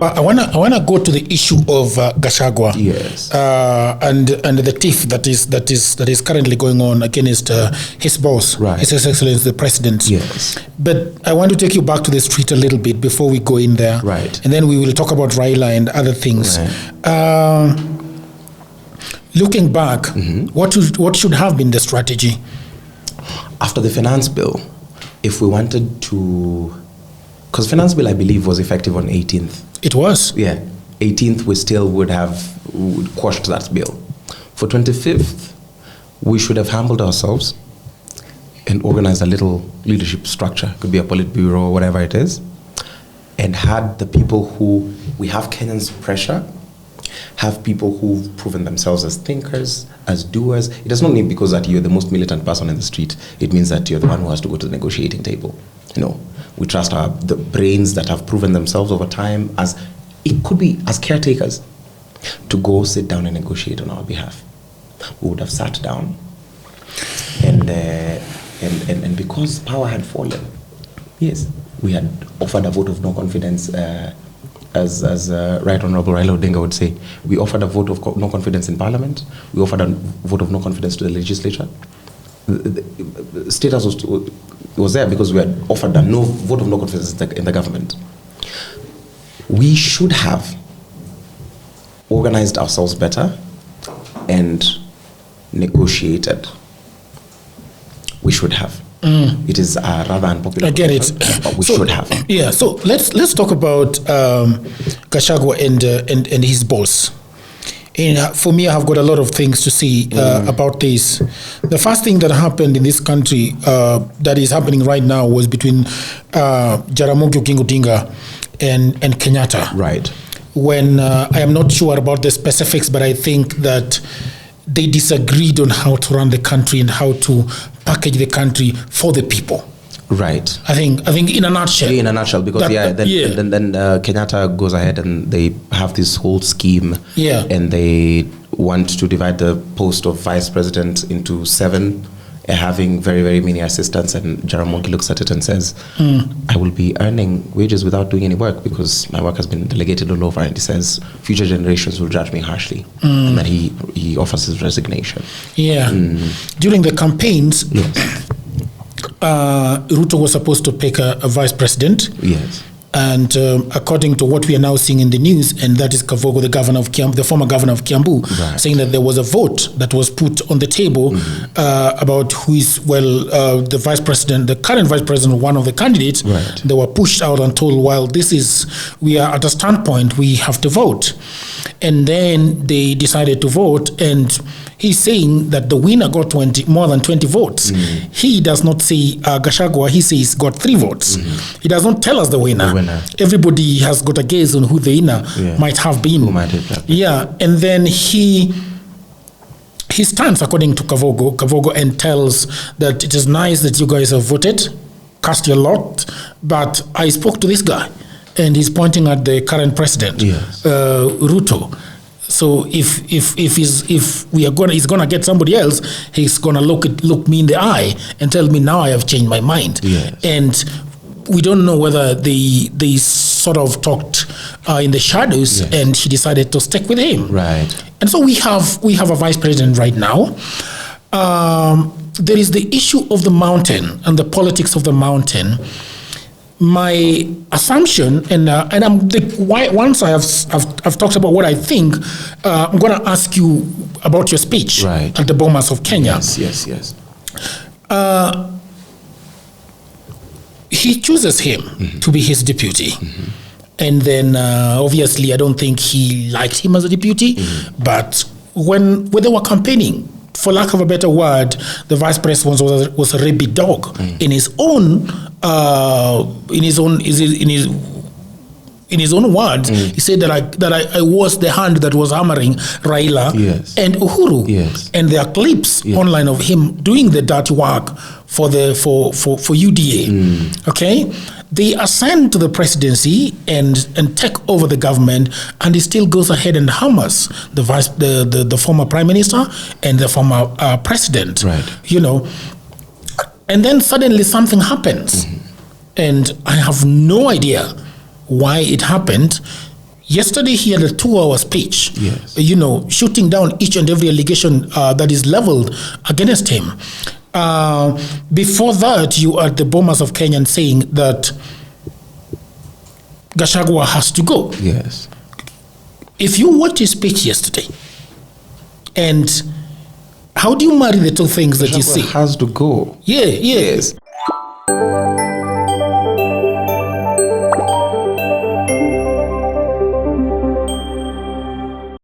I wanna go to the issue of Gachagua, Yes. and the tiff that is currently going on against his boss, Right. His Excellency the President. Yes. But I want to take you back to the street a little bit before we go in there, Right. And then we will talk about Raila and other things. Right. Looking back, what should have been the strategy? After the finance bill, if we wanted to, because finance bill I believe was effective on 18th. It was. Yeah, 18th we still would quashed that bill. For 25th, we should have humbled ourselves and organized a little leadership structure, could be a politburo or whatever it is, and had the people who, we have Kenyans pressure, have people who've proven themselves as thinkers, as doers. It does not mean because that you're the most militant person in the street, it means that you're the one who has to go to the negotiating table. We trust the brains that have proven themselves over time, as it could be as caretakers, to go sit down and negotiate on our behalf. We would have sat down, and because power had fallen, yes, we had offered a vote of no confidence, as Right Honorable Raila Odinga would say. We offered a vote of no confidence in Parliament. We offered a vote of no confidence to the legislature. The status was there because we had offered a vote of no confidence in the government. We should have organized ourselves better and negotiated. We should have. It is a rather unpopular. I get it. But we should have. Yeah. So let's talk about Gachagua and his boss. And for me, I have got a lot of things to say about this. The first thing that happened in this country that is happening right now was between Jaramogi Oginga Odinga and Kenyatta. Right. When I am not sure about the specifics, but I think that they disagreed on how to run the country and how to package the country for the people. Right. I think in a nutshell. In a nutshell, because then Kenyatta goes ahead and they have this whole scheme. Yeah. And they want to divide the post of vice president into 7, having very, very many assistants. And Jaramogi looks at it and says, I will be earning wages without doing any work because my work has been delegated all over. And he says, future generations will judge me harshly. And then he offers his resignation. Yeah. During the campaigns, Yes. Ruto was supposed to pick a vice president. Yes. And according to what we are now seeing in the news, and that is Kavogo, the former governor of Kiambu, Right. saying that there was a vote that was put on the table about who is, the vice president, the current vice president, one of the candidates. Right. They were pushed out and told, well, we are at a standpoint, we have to vote. And then they decided to vote, and he's saying that the winner got more than 20 votes. He does not say Gachagua, he says got 3 votes. He does not tell us the winner. Everybody has got a guess on who the winner might have been. Who might have been. Yeah, and then he stands according to Kavogo and tells that it is nice that you guys have voted, cast your lot, but I spoke to this guy, and he's pointing at the current president, Yes. Ruto. So if he's gonna get somebody else, he's gonna look me in the eye and tell me now I have changed my mind. Yes. And we don't know whether they sort of talked in the shadows, Yes. and he decided to stick with him. Right. And so we have a vice president right now. There is the issue of the mountain and the politics of the mountain. My assumption, and once I've talked about what I think, I'm going to ask you about your speech Right. at the Bomas of Kenya. Yes. He chooses him to be his deputy. And then obviously I don't think he liked him as a deputy, but when they were campaigning, for lack of a better word, the vice president was a rabid dog in his own words. He said that I was the hand that was hammering Raila and Uhuru. Yes. And there are clips online of him doing the dirty work for UDA. Okay, they ascend to the presidency and take over the government, and he still goes ahead and hammers the former prime minister and the former president. Right. And then suddenly something happens, and I have no idea why it happened. Yesterday, he had a 2-hour speech, Yes. Shooting down each and every allegation that is leveled against him. Before that, you are the Bombers of Kenya saying that Gachagua has to go. Yes. If you watch his speech yesterday, and how do you marry the two things that you Gachagua see? has to go. Yeah. Yes.